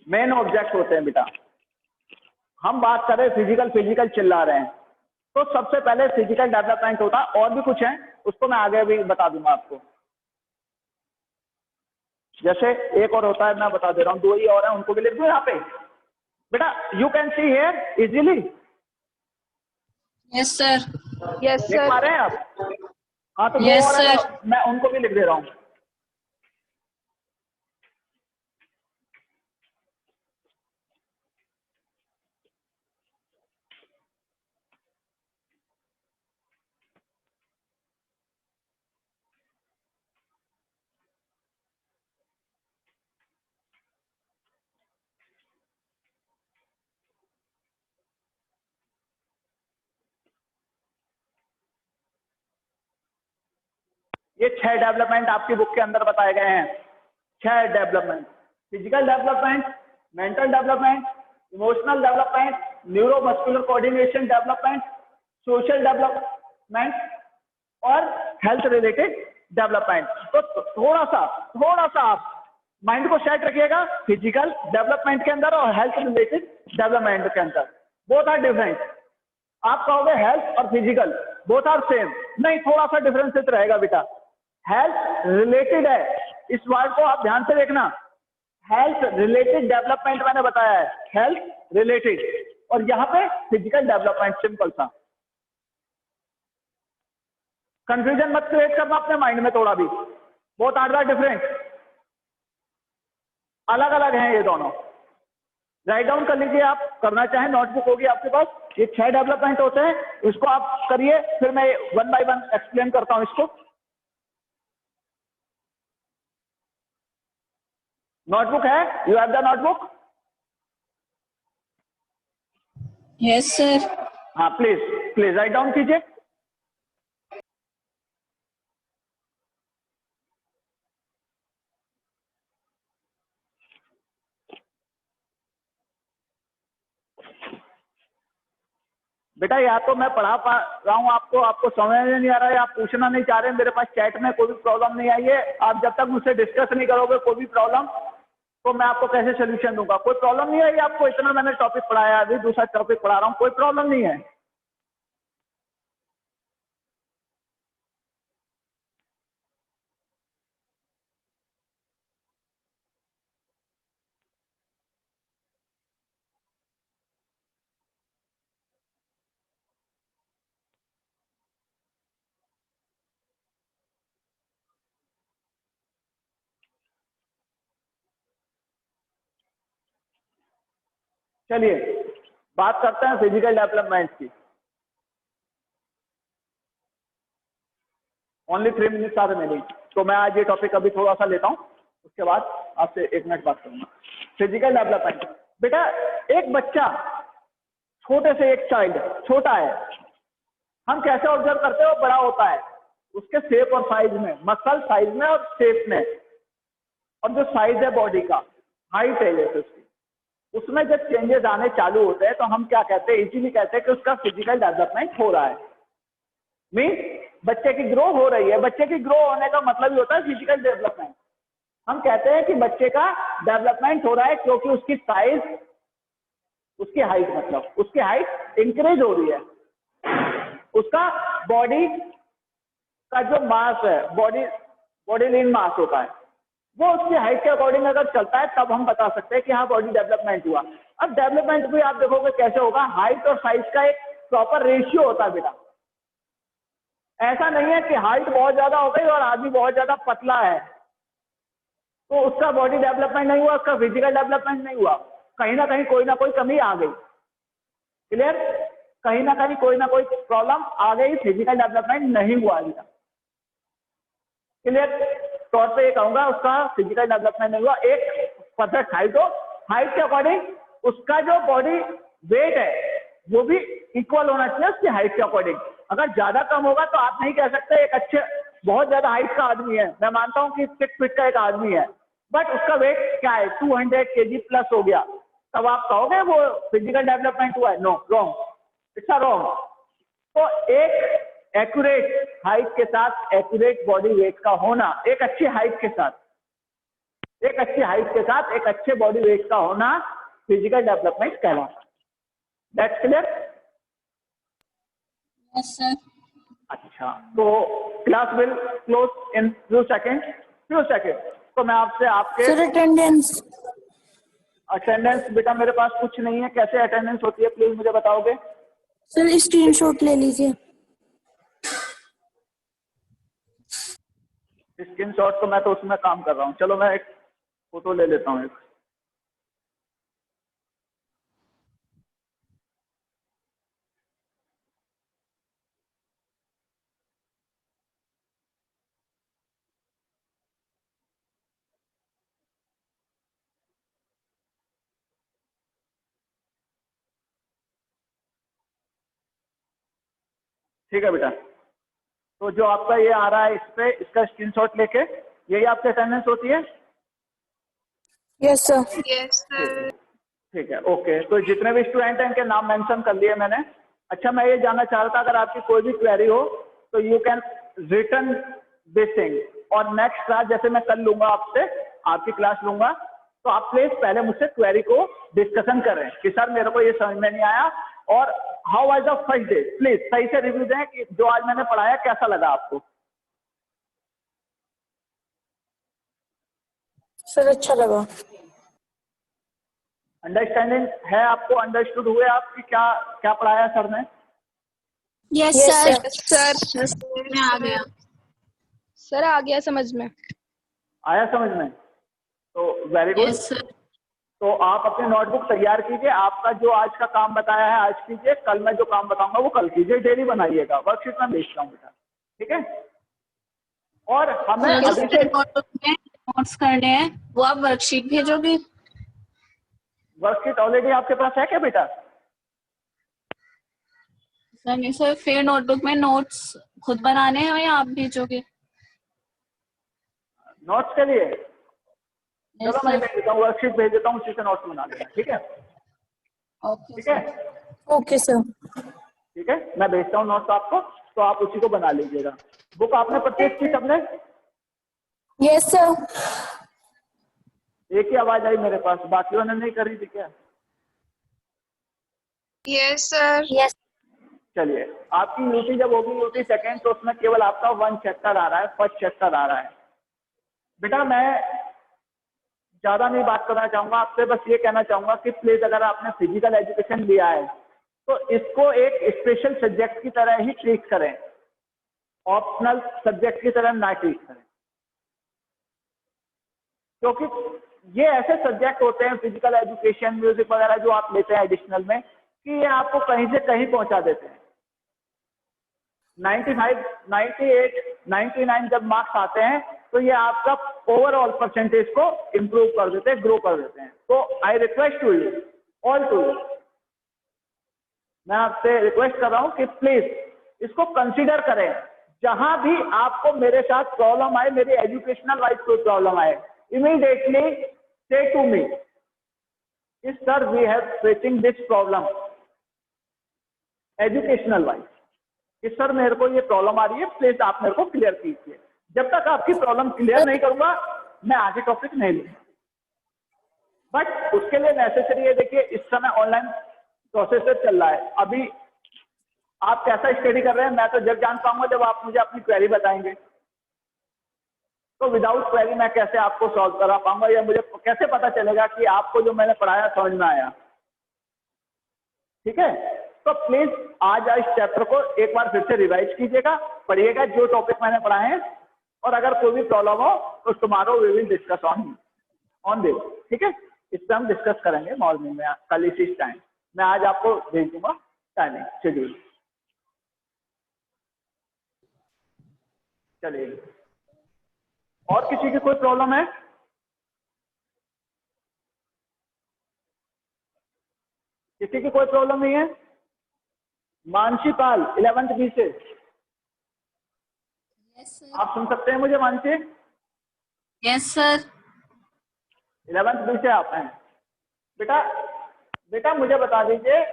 मेन ऑब्जेक्ट होते हैं बेटा। हम बात कर रहे हैं फिजिकल चिल्ला रहे हैं, तो सबसे पहले फिजिकल डेवलपमेंट होता है। और भी कुछ है, उसको मैं आगे भी बता दूंगा आपको। जैसे एक और होता है, मैं बता दे रहा हूँ, 2 ही और हैं, उनको भी लिख दो यहाँ पे बेटा। You can see here easily. Yes sir. Yes, देख पा sir. रहे हैं आप? हाँ, तो 2 Yes, और हैं, sir. मैं उनको भी लिख दे रहा हूँ। ये 6 डेवलपमेंट आपकी बुक के अंदर बताए गए हैं। 6 development: physical development, mental development, emotional development, neuromuscular coordination development, social development और हेल्थ रिलेटेड डेवलपमेंट। तो थोड़ा सा आप माइंड को सेट रखिएगा, फिजिकल डेवलपमेंट के अंदर और हेल्थ रिलेटेड डेवलपमेंट के अंदर। Both are different. आप कहोगे हेल्थ और फिजिकल बोथ आर सेम, नहीं, थोड़ा सा डिफरेंशिएट रहेगा बेटा। हेल्थ रिलेटेड है, इस वर्ड को आप ध्यान से देखना। हेल्थ रिलेटेड डेवलपमेंट मैंने बताया है, हेल्थ रिलेटेड, और यहाँ पे फिजिकल डेवलपमेंट, सिंपल सा। कंफ्यूजन मत क्रिएट करना अपने माइंड में थोड़ा भी। बोथ आर डिफरेंट, अलग अलग हैं ये दोनों। राइट डाउन कर लीजिए, आप करना चाहें, नोटबुक होगी आपके पास। ये 6 डेवलपमेंट होते हैं, इसको आप करिए, फिर मैं 1 बाय 1 एक्सप्लेन करता हूं इसको। नोटबुक है? You have the notebook? Yes sir. हाँ, प्लीज राइट डाउन कीजिए। बेटा या तो मैं पढ़ा पा रहा हूँ आपको समझ में नहीं आ रहा है, आप पूछना नहीं चाह रहे, मेरे पास चैट में कोई भी प्रॉब्लम नहीं आई है। आप जब तक मुझसे डिस्कस नहीं करोगे कोई भी प्रॉब्लम, तो मैं आपको कैसे सोल्यूशन दूंगा? कोई प्रॉब्लम नहीं आई आपको? इतना मैंने टॉपिक पढ़ाया, अभी दूसरा टॉपिक पढ़ा रहा हूँ, कोई प्रॉब्लम नहीं है? चलिए बात करते हैं फिजिकल डेवलपमेंट की। ओनली 3 मिनट्स आर रिमेनिंग, तो मैं आज ये टॉपिक अभी थोड़ा सा लेता हूँ, उसके बाद आपसे 1 मिनट बात करूंगा। फिजिकल डेवलपमेंट बेटा, एक बच्चा, छोटे से एक चाइल्ड, छोटा है, हम कैसे ऑब्जर्व करते हैं? वो बड़ा होता है उसके शेप और साइज में, मसल साइज में और शेप में, और जो साइज है बॉडी का, हाइट है जैसे उसकी, उसमें जब चेंजेस आने चालू होते हैं तो हम क्या कहते हैं? इजीली कहते हैं कि उसका फिजिकल डेवलपमेंट हो रहा है। मीन्स बच्चे की ग्रो हो रही है। बच्चे की ग्रो होने का मतलब ही होता है फिजिकल डेवलपमेंट। हम कहते हैं कि बच्चे का डेवलपमेंट हो रहा है क्योंकि उसकी साइज, उसकी हाइट, मतलब उसकी हाइट इंक्रीज हो रही है। उसका बॉडी का जो मास है, बॉडी लीन मास होता है, वो उसकी हाइट के अकॉर्डिंग अगर चलता है तब हम बता सकते हैं कि हाँ बॉडी डेवलपमेंट हुआ। अब डेवलपमेंट भी आप देखोगे कैसे होगा, हाइट और साइज का एक प्रॉपर रेशियो होता है बेटा। ऐसा नहीं है कि हाइट बहुत ज्यादा हो गई और आदमी बहुत ज्यादा पतला है तो उसका बॉडी डेवलपमेंट नहीं हुआ, उसका फिजिकल डेवलपमेंट नहीं हुआ। कहीं ना कहीं कोई ना कोई कमी आ गई। क्लियर? कहीं ना कहीं कोई ना कोई प्रॉब्लम आ गई, फिजिकल डेवलपमेंट नहीं हुआ अभी तक। क्लियर तौर पे ये कहूंगा उसका फिजिकल डेवलपमेंट नहीं हुआ। एक परफेक्ट हाइट हो, हाइट के अकॉर्डिंग उसका जो बॉडी वेट है वो भी इक्वल होना चाहिए उसकी हाइट के अकॉर्डिंग। अगर ज्यादा कम होगा तो आप नहीं कह सकते एक अच्छे बहुत ज्यादा हाइट का आदमी है, मैं मानता हूं कि 6 फीट का एक आदमी है, बट उसका वेट क्या है 200 kg प्लस हो गया, तब आप कहोगे वो फिजिकल डेवलपमेंट हुआ है? No, wrong, it's a wrong. तो एक एक्यूरेट हाइट के साथ एक्यूरेट बॉडी वेट का होना, एक अच्छी हाइट के साथ, एक अच्छी हाइट के साथ एक अच्छे बॉडी वेट का होना फिजिकल डेवलपमेंट कहलाता है। That's clear? Yes sir. अच्छा, तो class will close in few second. तो मैं आपसे आपके सर अटेंडेंस। अटेंडेंस, बेटा मेरे पास कुछ नहीं है, कैसे अटेंडेंस होती है प्लीज मुझे बताओगे? सर स्क्रीनशॉट ले लीजिए। स्क्रीनशॉट तो मैं तो उसमें काम कर रहा हूँ, चलो मैं एक फोटो ले लेता हूँ एक। ठीक है बेटा, तो जो आपका ये आ रहा है इस पे, इसका स्क्रीनशॉट लेके, यही आपकी अटेंडेंस होती है? Yes sir. Yes, sir. ठीक है, ओके। तो जितने भी स्टूडेंट हैं इनके नाम मेंशन कर लिए मैंने। अच्छा, मैं ये जानना चाह रहा था अगर आपकी कोई भी क्वेरी हो तो you can return this thing, और नेक्स्ट क्लास जैसे मैं कल लूंगा आपसे, आपकी क्लास लूंगा, तो आप प्लीज पहले मुझसे क्वेरी को डिस्कशन करें कि सर मेरे को ये समझ में नहीं आया और how was the first day. Please सही से रिव्यू दें कि जो आज मैंने पढ़ाया कैसा लगा आपको। सर अच्छा लगा। अंडरस्टैंडिंग है आपको? अंडरस्टूड हुए आप कि क्या क्या पढ़ाया सर ने? Yes sir. Sir, में आ गया। सर आ गया समझ में। आया समझ में? तो वेरी गुड। Yes sir. तो आप अपनी नोटबुक तैयार कीजिए, आपका जो आज का काम बताया है आज कीजिए, कल मैं जो काम बताऊंगा वो कल कीजिए, डेली बनाइएगा। वर्कशीट में भेजता हूँ बेटा, ठीक है? और हमें अभी से नोट्स करने हैं वो आप वर्कशीट भेजोगे? वर्कशीट ऑलरेडी आपके पास है क्या बेटा? सर नहीं सर, फिर नोटबुक में नोट्स खुद बनाने हैं या आप भेजोगे? नोट्स के लिए यस चलो मैं सर। भेज देता हूँ, वर्कशीट भेज देता हूँ, उसी से नोट्स बना लेना, ठीक है? ओके ठीक है, ओके सर। ठीक है, मैं भेजता हूँ नोट्स आपको, तो आप उसी को बना लीजिएगा। बुक आपने परचेज की सबने? Yes sir. एक ही आवाज आई मेरे पास, बाकियों ने नहीं करी थी क्या? yes, sir. यस। चलिए, आपकी यूटी जब होगी यूटी सेकेंड, तो उसमें केवल आपका 1 चैप्टर आ रहा है, फर्स्ट चैप्टर आ रहा है। बेटा मैं ज्यादा नहीं बात करना चाहूंगा आपसे, बस ये कहना चाहूंगा कि प्लीज अगर आपने फिजिकल एजुकेशन लिया है तो इसको एक स्पेशल सब्जेक्ट की तरह ही ट्रीट करें, ऑप्शनल सब्जेक्ट की तरह ना ट्रीट करें, क्योंकि ये ऐसे सब्जेक्ट होते हैं फिजिकल एजुकेशन, म्यूजिक वगैरह जो आप लेते हैं एडिशनल में, कि ये आपको कहीं से कहीं पहुंचा देते हैं। 95, 98, 99 जब मार्क्स आते हैं तो ये आपका ओवरऑल परसेंटेज को इम्प्रूव कर देते हैं, ग्रो कर देते हैं। तो I request to you, all to you, मैं आपसे रिक्वेस्ट कर रहा हूं कि प्लीज इसको कंसीडर करें। जहां भी आपको मेरे साथ प्रॉब्लम आए, मेरी एजुकेशनल वाइज कोई प्रॉब्लम आए, इमीडिएटली से to me, sir we have facing this problem educational wise, कि सर मेरे को ये प्रॉब्लम आ रही है, प्लीज आप मेरे को क्लियर कीजिए। जब तक आपकी प्रॉब्लम क्लियर नहीं करूंगा मैं आगे टॉपिक नहीं लूंगा। बट उसके लिए नेसेसरी है, देखिए इस समय ऑनलाइन प्रोसेसर चल रहा है, अभी आप कैसा स्टडी कर रहे हैं मैं तो जब जान पाऊंगा जब आप मुझे अपनी क्वेरी बताएंगे। तो विदाउट क्वेरी मैं कैसे आपको सॉल्व करा पाऊंगा, या मुझे कैसे पता चलेगा कि आपको जो मैंने पढ़ाया समझ में आया। ठीक है, तो प्लीज आज इस चैप्टर को एक बार फिर से रिवाइज कीजिएगा, पढ़िएगा जो टॉपिक मैंने पढ़ाए हैं, और अगर कोई भी प्रॉब्लम हो तो tomorrow we will discuss on this. ठीक है, इस पर हम डिस्कस करेंगे मॉर्निंग में, कल इसी टाइम। मैं आज आपको भेज दूंगा टाइमिंग शेड्यूल। चलिए, और किसी की कोई प्रॉब्लम है? किसी की कोई प्रॉब्लम नहीं है? मानसी पाल 11th बी से, यस सर। आप सुन सकते हैं मुझे Mansi? Yes sir. 11th B से आप हैं। बेटा मुझे बता दीजिए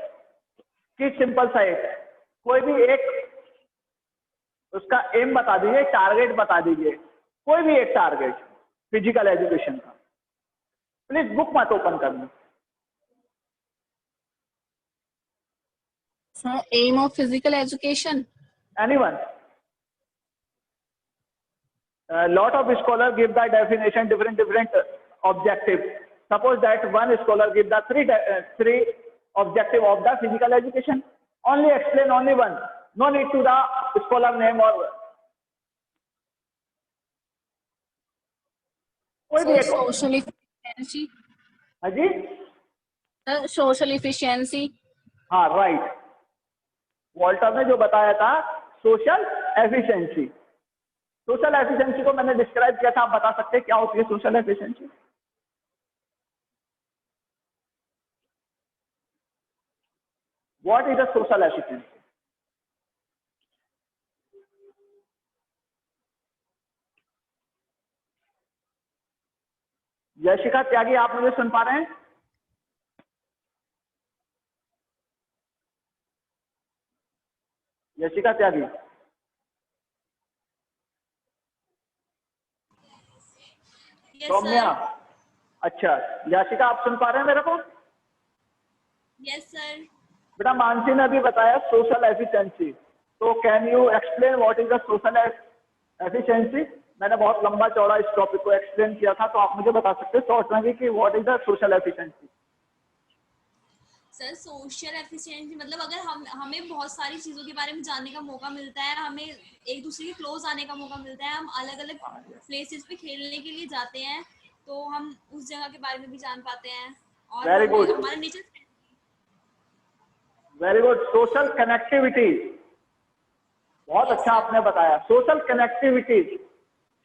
कि सिंपल सा एक कोई भी एक उसका एम बता दीजिए, टारगेट बता दीजिए, कोई भी एक टारगेट फिजिकल एजुकेशन का। प्लीज बुक मत ओपन करना। Sir aim of physical education, anyone? Lot of scholars give the definition different objectives. Suppose that one scholar give the three objective of the physical education. Only explain only one. No need to the scholar name or कोई भी sir एक। Social efficiency, हाँ जी, sir social efficiency. हाँ right, Walter ने जो बताया था social efficiency. Social efficiency को मैंने डिस्क्राइब किया था, आप बता सकते हैं क्या होती है social efficiency? What is the social efficiency? Yashika Tyagi, आप मुझे सुन पा रहे हैं? यशिका त्यागी, सौम्या, अच्छा यशिका आप सुन पा रहे हैं मेरे को? Yes sir. बेटा मानसी ने अभी बताया सोशल एफिशिएंसी, तो can you explain what is the social efficiency? मैंने बहुत लंबा चौड़ा इस टॉपिक को एक्सप्लेन किया था, तो आप मुझे बता सकते हैं शॉर्ट में भी कि what is the social efficiency? Sir social efficiency मतलब अगर हमें बहुत सारी चीज़ों के बारे में जानने का मौका मिलता है, हमें एक दूसरे के क्लोज आने का मौका मिलता है, हम अलग अलग प्लेसेस पे खेलने के लिए जाते हैं, तो हम उस जगह के बारे में भी जान पाते हैं, और वेरी गुड, हमारा nature. Very good. Social connectivity, बहुत अच्छा आपने बताया। सोशल कनेक्टिविटी,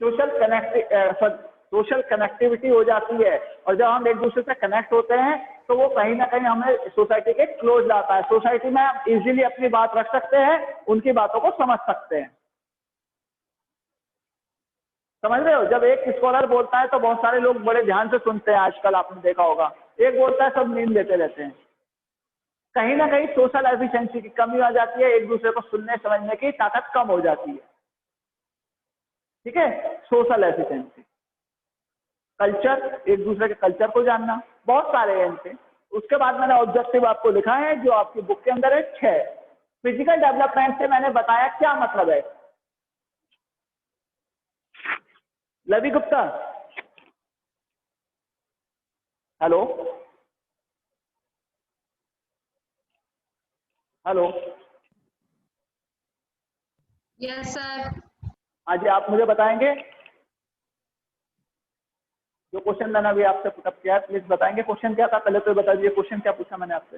सोशल कनेक्टिविटी हो जाती है, और जब हम एक दूसरे से कनेक्ट होते हैं तो वो कहीं ना कहीं हमें सोसाइटी के क्लोज लाता है। सोसाइटी में आप इजीली अपनी बात रख सकते हैं, उनकी बातों को समझ सकते हैं। समझ रहे हो? जब एक स्कॉलर बोलता है तो बहुत सारे लोग बड़े ध्यान से सुनते हैं, आजकल आपने देखा होगा। एक बोलता है सब नींद लेते रहते हैं। कहीं ना कहीं सोशल एफिशिएंसी की कमी आ जाती है, एक दूसरे को सुनने समझने की ताकत कम हो जाती है। ठीक है, सोशल एफिशिएंसी। कल्चर, एक दूसरे के कल्चर को जानना, बहुत सारे हैं इनसे। उसके बाद मैंने ऑब्जेक्टिव आपको लिखा है जो आपकी बुक के अंदर है 6। फिजिकल डेवलपमेंट से मैंने बताया क्या मतलब है। Lavi Gupta, hello hello, yes sir. हाँ जी, आप मुझे बताएंगे जो क्वेश्चन मैंने अभी आपसे पुटअप किया है, प्लीज बताएंगे क्वेश्चन क्या था? पहले तो बता दीजिए क्वेश्चन क्या पूछा मैंने आपसे।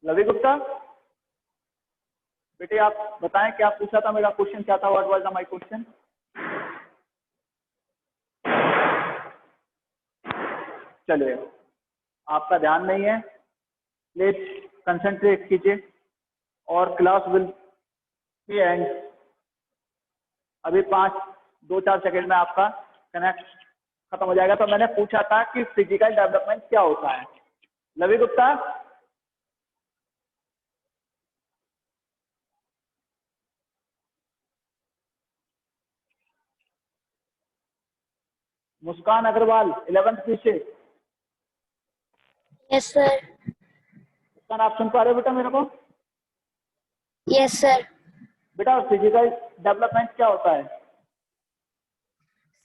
लवी गुप्ता, बेटे आप बताएं क्या पूछा था, मेरा क्वेश्चन क्या था, what was the my question? चलिए आपका ध्यान नहीं है, प्लीज कंसंट्रेट कीजिए और क्लास विल बी एंड अभी 2-4 सेकंड में आपका कनेक्ट खत्म हो जाएगा। तो मैंने पूछा था कि फिजिकल डेवलपमेंट क्या होता है। लवी गुप्ता, मुस्कान अग्रवाल 11th पी से। Yes sir. मुस्कान आप सुन पा रहे हो बेटा मेरे को? Yes sir. बेटा फिजिकल डेवलपमेंट क्या होता है?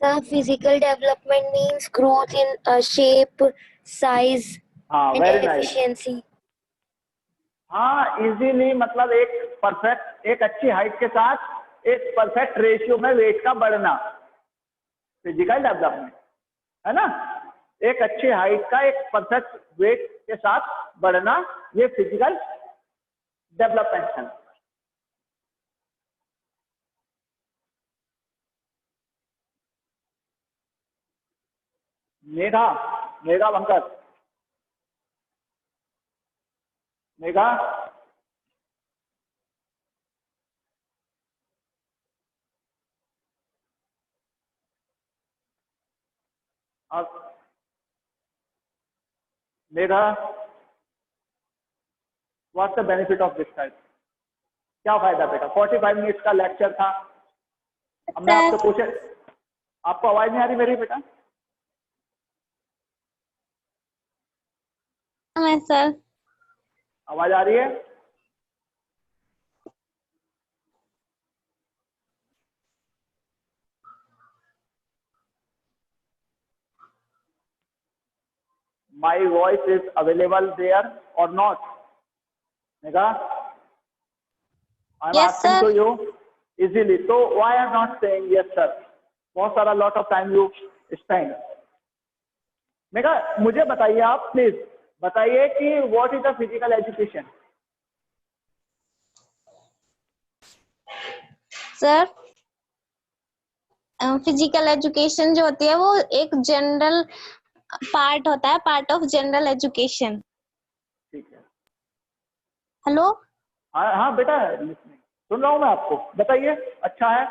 Sir physical development means growth in shape, size हाँ एंड वेरी नाइस। एफिशिएंसी। हाँ इजीली मतलब एक अच्छी हाइट के साथ एक परफेक्ट रेशियो में वेट का बढ़ना, फिजिकल डेवलपमेंट है ना। एक अच्छी हाइट का एक परफेक्ट वेट के साथ बढ़ना, ये फिजिकल डेवलपमेंट है। मेघा बंकर, मेघा अब Megha, what's the benefit of this type? क्या फायदा बेटा? 45 मिनट्स का लेक्चर था। अब मैं आपसे पूछे, आपको आवाज नहीं आ रही मेरी बेटा? सर आवाज आ रही है? My voice is available there or not? Megha, I'm Yes, asking sir. to you easily. So why I'm not saying yes, sir? बहुत सारा lot of time you spend. Megha मुझे बताइए, आप प्लीज बताइए कि what is the physical education? Sir physical education जो होती है वो एक जनरल पार्ट होता है, पार्ट ऑफ जनरल एजुकेशन। ठीक है। हेलो। हाँ बेटा सुन रहा हूँ मैं आपको, बताइए। अच्छा है।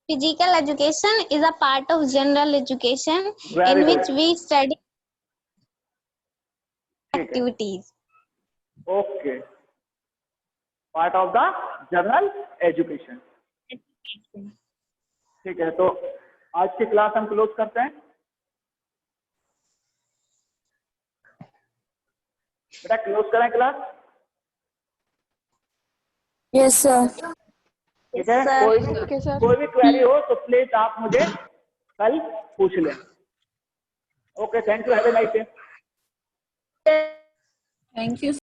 Physical education is a part of general education Very in good. which we study ठीक है। activities. Okay, part of the general education. ठीक है, तो आज की क्लास हम क्लोज करते हैं। बेटा क्लोज करें क्लास? Yes sir. ठीक है। Okay, sir. कोई भी क्वेरी हो तो प्लीज आप मुझे कल पूछ लें। Okay, thank you, have a nice day. Thank you